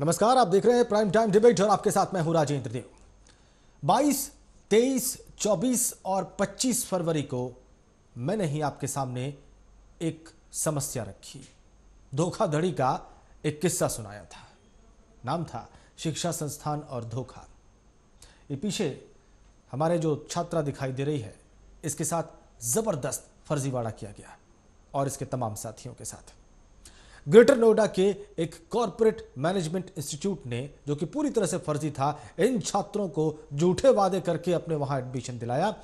नमस्कार, आप देख रहे हैं प्राइम टाइम डिबेट और आपके साथ मैं हूं राजेंद्र देव। 22, 23, 24 और 25 फरवरी को मैंने ही आपके सामने एक समस्या रखी, धोखाधड़ी का एक किस्सा सुनाया था। नाम था शिक्षा संस्थान और धोखा। ये पीछे हमारे जो छात्रा दिखाई दे रही है, इसके साथ जबरदस्त फर्जीवाड़ा किया गया और इसके तमाम साथियों के साथ। ग्रेटर नोएडा के एक कॉरपोरेट मैनेजमेंट इंस्टीट्यूट ने, जो कि पूरी तरह से फर्जी था, इन छात्रों को झूठे वादे करके अपने वहां एडमिशन दिलाया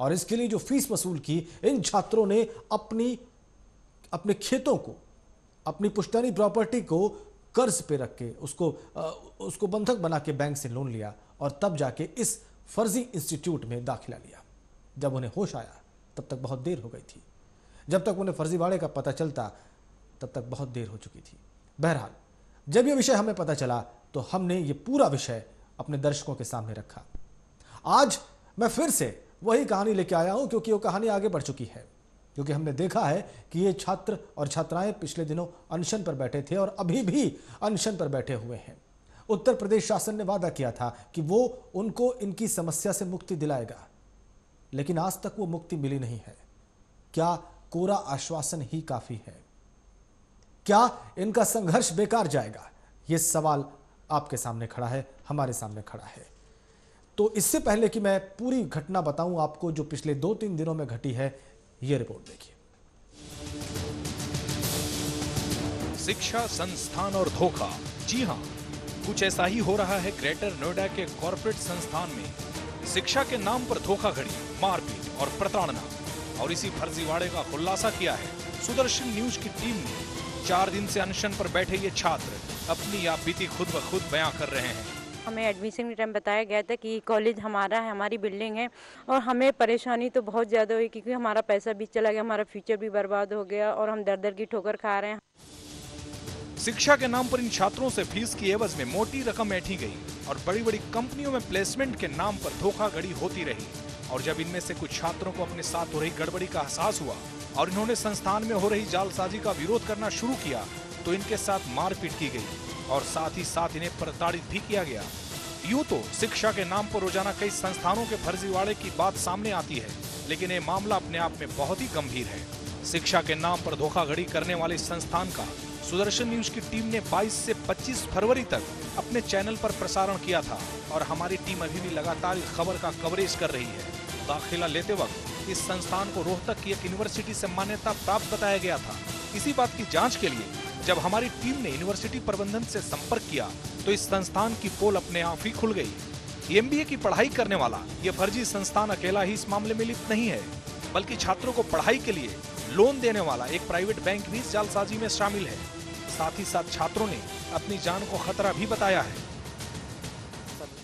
और इसके लिए जो फीस वसूल की, इन छात्रों ने अपने खेतों को, अपनी पुश्तैनी प्रॉपर्टी को कर्ज पे रख के उसको बंधक बना के बैंक से लोन लिया और तब जाके इस फर्जी इंस्टीट्यूट में दाखिला लिया। जब उन्हें होश आया तब तक बहुत देर हो गई थी। जब तक उन्हें फर्जीवाड़े का पता चलता तब तक बहुत देर हो चुकी थी। बहरहाल, जब यह विषय हमें पता चला तो हमने ये पूरा विषय अपने दर्शकों के सामने रखा। आज मैं फिर से वही कहानी लेके आया हूं, क्योंकि वो कहानी आगे बढ़ चुकी है। क्योंकि हमने देखा है कि ये छात्र और छात्राएं पिछले दिनों अनशन पर बैठे थे और अभी भी अनशन पर बैठे हुए हैं। उत्तर प्रदेश शासन ने वादा किया था कि वो उनको इनकी समस्या से मुक्ति दिलाएगा, लेकिन आज तक वो मुक्ति मिली नहीं है। क्या कोरा आश्वासन ही काफी है? क्या इनका संघर्ष बेकार जाएगा? यह सवाल आपके सामने खड़ा है, हमारे सामने खड़ा है। तो इससे पहले कि मैं पूरी घटना बताऊं आपको जो पिछले 2-3 दिनों में घटी है, यह रिपोर्ट देखिए। शिक्षा संस्थान और धोखा। जी हां, कुछ ऐसा ही हो रहा है ग्रेटर नोएडा के कॉर्पोरेट संस्थान में। शिक्षा के नाम पर धोखाधड़ी, मारपीट और प्रताड़ना, और इसी फर्जीवाड़े का खुलासा किया है सुदर्शन न्यूज की टीम ने। 4 दिन से अनशन पर बैठे ये छात्र अपनी आप बीती खुद ब खुद बयां कर रहे हैं। हमें एडमिशन के टाइम बताया गया था कि कॉलेज हमारा है, हमारी बिल्डिंग है, और हमें परेशानी तो बहुत ज़्यादा हुई क्योंकि हमारा पैसा भी चला गया, हमारा फ्यूचर भी बर्बाद हो गया और हम दर दर की ठोकर खा रहे हैं। शिक्षा के नाम पर इन छात्रों से फीस की एवज में मोटी रकम ऐंठी गई और बड़ी बड़ी कंपनियों में प्लेसमेंट के नाम पर धोखाधड़ी होती रही। और जब इनमें से कुछ छात्रों को अपने साथ हो रही गड़बड़ी का एहसास हुआ और इन्होंने संस्थान में हो रही जालसाजी का विरोध करना शुरू किया तो इनके साथ मारपीट की गई और साथ ही साथ इन्हें प्रताड़ित भी किया गया। यूं तो शिक्षा के नाम पर रोजाना कई संस्थानों के फर्जीवाड़े की बात सामने आती है, लेकिन ये मामला अपने आप में बहुत ही गंभीर है। शिक्षा के नाम पर धोखाधड़ी करने वाले संस्थान का सुदर्शन न्यूज की टीम ने 22 से 25 फरवरी तक अपने चैनल पर प्रसारण किया था और हमारी टीम अभी भी लगातार इस खबर का कवरेज कर रही है। दाखिला लेते वक्त इस संस्थान को रोहतक की एक यूनिवर्सिटी से मान्यता प्राप्त बताया गया था। इसी बात की जांच के लिए जब हमारी टीम ने यूनिवर्सिटी प्रबंधन से संपर्क किया तो इस संस्थान की पोल अपने आप ही खुल गई। एमबीए की पढ़ाई करने वाला ये फर्जी संस्थान अकेला ही इस मामले में लिप्त नहीं है, बल्कि छात्रों को पढ़ाई के लिए लोन देने वाला एक प्राइवेट बैंक भी इस जालसाजी में शामिल है। साथ ही साथ छात्रों ने अपनी जान को खतरा भी बताया है।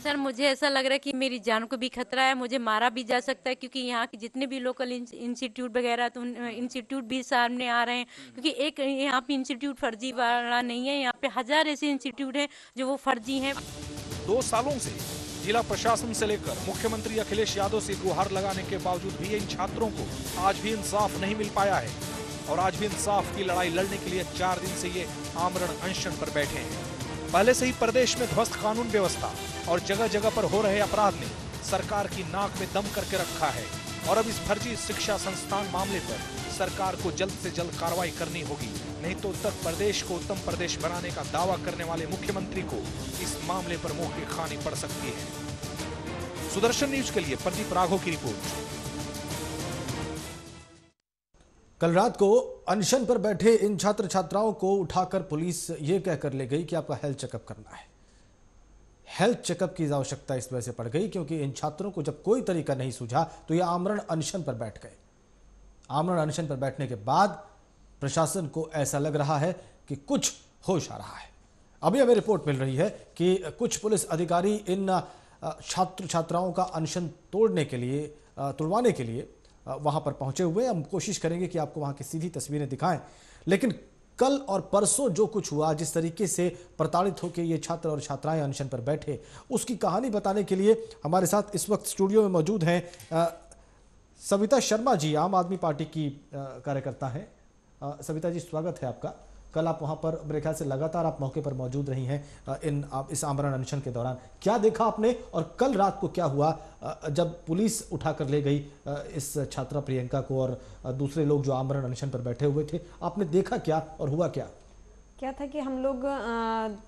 सर, मुझे ऐसा लग रहा है कि मेरी जान को भी खतरा है, मुझे मारा भी जा सकता है क्योंकि यहाँ के जितने भी लोकल इंस्टीट्यूट वगैरह तो इंस्टीट्यूट भी सामने आ रहे हैं, क्योंकि एक यहाँ पे इंस्टीट्यूट फर्जी वाला नहीं है, यहाँ पे 1000 ऐसे इंस्टीट्यूट हैं जो वो फर्जी हैं। 2 सालों से जिला प्रशासन से लेकर मुख्यमंत्री अखिलेश यादव से गुहार लगाने के बावजूद भी इन छात्रों को आज भी इंसाफ नहीं मिल पाया है और आज भी इंसाफ की लड़ाई लड़ने के लिए 4 दिन से ये आमरण अनशन पर बैठे हैं। पहले से ही प्रदेश में ध्वस्त कानून व्यवस्था और जगह जगह पर हो रहे अपराध ने सरकार की नाक में दम करके रखा है और अब इस फर्जी शिक्षा संस्थान मामले पर सरकार को जल्द से जल्द कार्रवाई करनी होगी, नहीं तो उत्तर प्रदेश को उत्तम प्रदेश बनाने का दावा करने वाले मुख्यमंत्री को इस मामले पर मुंह की खानी पड़ सकती है। सुदर्शन न्यूज के लिए प्रदीप राघव की रिपोर्ट। कल रात को अनशन पर बैठे इन छात्र छात्राओं को उठाकर पुलिस ये कहकर ले गई कि आपका हेल्थ चेकअप करना है। हेल्थ चेकअप की आवश्यकता इस वजह से पड़ गई क्योंकि इन छात्रों को जब कोई तरीका नहीं सूझा तो ये आमरण अनशन पर बैठ गए। आमरण अनशन पर बैठने के बाद प्रशासन को ऐसा लग रहा है कि कुछ होश आ रहा है। अभी हमें रिपोर्ट मिल रही है कि कुछ पुलिस अधिकारी इन छात्र छात्राओं का अनशन तोड़वाने के लिए वहां पर पहुंचे हुए। हम कोशिश करेंगे कि आपको वहां की सीधी तस्वीरें दिखाएं, लेकिन कल और परसों जो कुछ हुआ, जिस तरीके से प्रताड़ित होकर ये छात्र और छात्राएं अनशन पर बैठे, उसकी कहानी बताने के लिए हमारे साथ इस वक्त स्टूडियो में मौजूद हैं सविता शर्मा जी, आम आदमी पार्टी की कार्यकर्ता हैं। सविता जी, स्वागत है आपका। कल आप वहां पर मेरे ख्याल से लगातार आप मौके पर मौजूद रही हैं इस आमरण अनशन के दौरान। क्या देखा आपने और कल रात को क्या हुआ जब पुलिस उठाकर ले गई इस छात्रा प्रियंका को और दूसरे लोग जो आमरण अनशन पर बैठे हुए थे? आपने देखा क्या और हुआ क्या? क्या था कि हम लोग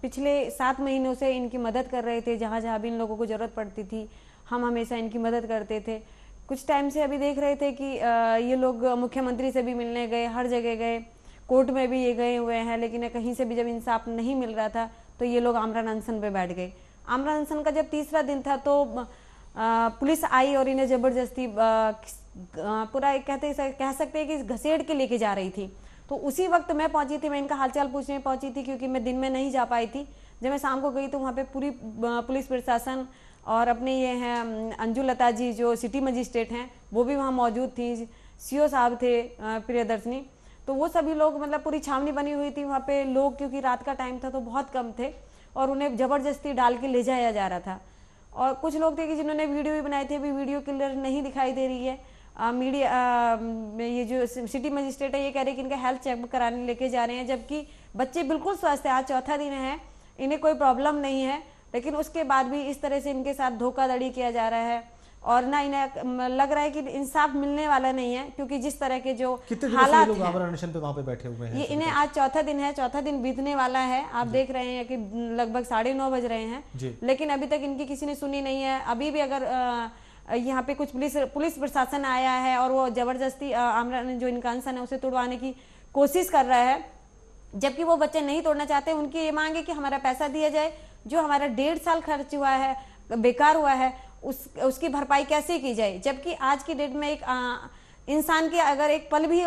पिछले 7 महीनों से इनकी मदद कर रहे थे। जहाँ जहाँ भी इन लोगों को ज़रूरत पड़ती थी हम हमेशा इनकी मदद करते थे। कुछ टाइम से अभी देख रहे थे कि ये लोग मुख्यमंत्री से भी मिलने गए, हर जगह गए, कोर्ट में भी ये गए हुए हैं, लेकिन कहीं से भी जब इंसाफ नहीं मिल रहा था तो ये लोग आमरण अनशन पे बैठ गए। आमरण अनशन का जब तीसरा दिन था तो पुलिस आई और इन्हें ज़बरदस्ती पूरा कह सकते हैं कि घसीट के लेके जा रही थी। तो उसी वक्त मैं पहुंची थी, मैं इनका हालचाल पूछने पहुंची थी क्योंकि मैं दिन में नहीं जा पाई थी। जब मैं शाम को गई तो वहाँ पे पूरी पुलिस प्रशासन और अपने ये हैं अंजू लता जी जो सिटी मजिस्ट्रेट हैं वो भी वहाँ मौजूद थी, सीओ साहब थे प्रियदर्शनी, तो वो सभी लोग मतलब पूरी छावनी बनी हुई थी वहाँ पे। लोग क्योंकि रात का टाइम था तो बहुत कम थे और उन्हें ज़बरदस्ती डाल के ले जाया जा रहा था। और कुछ लोग थे कि जिन्होंने वीडियो भी बनाए थे, अभी वीडियो क्लियर नहीं दिखाई दे रही है। मीडिया ये जो सिटी मजिस्ट्रेट है ये कह रहे हैं कि इनका हेल्थ चेक कराने लेके जा रहे हैं, जबकि बच्चे बिल्कुल स्वस्थ है। आज चौथा दिन है, इन्हें कोई प्रॉब्लम नहीं है, लेकिन उसके बाद भी इस तरह से इनके साथ धोखाधड़ी किया जा रहा है और ना इन्हें लग रहा है कि इंसाफ मिलने वाला नहीं है क्योंकि जिस तरह के जो हालात लोग आमरण अनशन पे वहां पे बैठे हुए हैं। ये इन्हें आज चौथा दिन है, चौथा दिन बीतने वाला है। आप देख रहे हैं कि लगभग 9:30 बज रहे हैं, लेकिन अभी तक इनकी किसी ने सुनी नहीं है। अभी भी अगर यहाँ पे कुछ पुलिस प्रशासन आया है और वो जबरदस्ती आमरण जो इनका अनशन है उसे तोड़वाने की कोशिश कर रहा है, जबकि वो बच्चे नहीं तोड़ना चाहते। उनकी ये मांग है कि हमारा पैसा दिया जाए, जो हमारा 1.5 साल खर्च हुआ है, बेकार हुआ है, उसकी भरपाई कैसे की जाए। जबकि आज की डेट में एक इंसान की अगर एक पल भी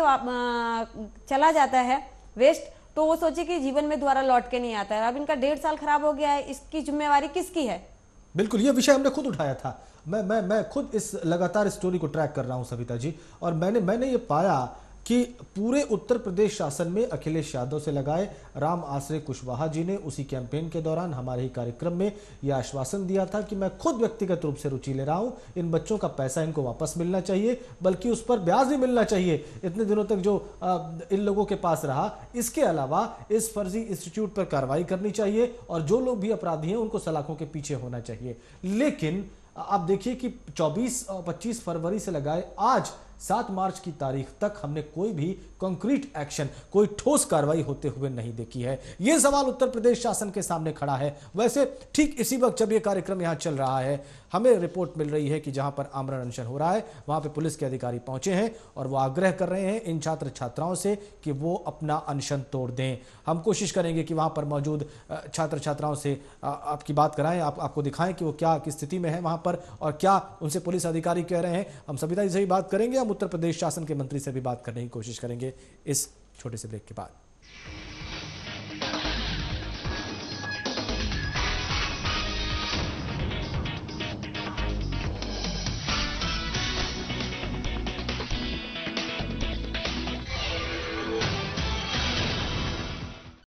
चला जाता है वेस्ट तो वो सोचे कि जीवन में दोबारा लौट के नहीं आता है। अब इनका 1.5 साल खराब हो गया है, इसकी जिम्मेवारी किसकी है? बिल्कुल, ये विषय हमने खुद उठाया था। मैं खुद इस लगातार स्टोरी को ट्रैक कर रहा हूं सविता जी, और मैंने ये पाया कि पूरे उत्तर प्रदेश शासन में अखिलेश यादव से लगाए राम आश्रय कुशवाहा जी ने उसी कैंपेन के दौरान हमारे ही कार्यक्रम में यह आश्वासन दिया था कि मैं खुद व्यक्तिगत रूप से रुचि ले रहा हूं, इन बच्चों का पैसा इनको वापस मिलना चाहिए, बल्कि उस पर ब्याज भी मिलना चाहिए इतने दिनों तक जो इन लोगों के पास रहा। इसके अलावा इस फर्जी इंस्टीट्यूट पर कार्रवाई करनी चाहिए और जो लोग भी अपराधी हैं उनको सलाखों के पीछे होना चाहिए। लेकिन आप देखिए कि 24 और 25 फरवरी से लगाए आज 7 मार्च की तारीख तक हमने कोई भी कंक्रीट एक्शन, कोई ठोस कार्रवाई होते हुए नहीं देखी है। यह सवाल उत्तर प्रदेश शासन के सामने खड़ा है। वैसे ठीक इसी वक्त जब यह कार्यक्रम यहां चल रहा है, हमें रिपोर्ट मिल रही है कि जहां पर आमरण अनशन हो रहा है वहां पर पुलिस के अधिकारी पहुंचे हैं और वो आग्रह कर रहे हैं इन छात्र छात्राओं से कि वो अपना अनशन तोड़ दें। हम कोशिश करेंगे कि वहां पर मौजूद छात्र छात्राओं से आपकी बात कराएं, आपको दिखाएं कि वो क्या किस स्थिति में है वहां पर और क्या उनसे पुलिस अधिकारी कह रहे हैं। हम सविता जी से भी बात करेंगे, हम उत्तर प्रदेश शासन के मंत्री से भी बात करने की कोशिश करेंगे इस छोटे से ब्रेक के बाद।